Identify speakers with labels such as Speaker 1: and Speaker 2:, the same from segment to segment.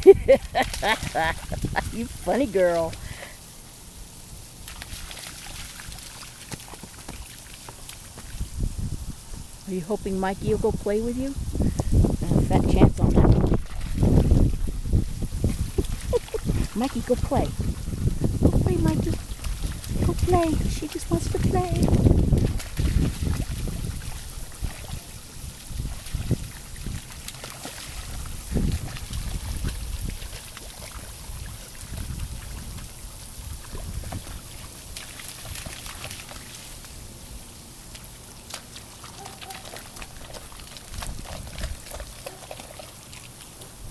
Speaker 1: You funny girl. Are you hoping Mikey will go play with you? Fat chance on that one. Mikey, go play. Go play, Mikey. Go play. She just wants to play.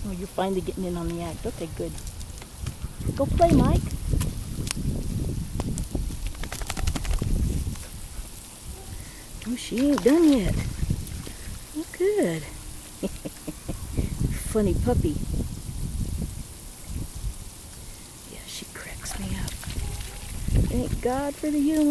Speaker 1: Oh, you're finally getting in on the act. Okay, good. Go play, Mike. Oh, she ain't done yet. Oh, good. Funny puppy. Yeah, she cracks me up. Thank God for the humor.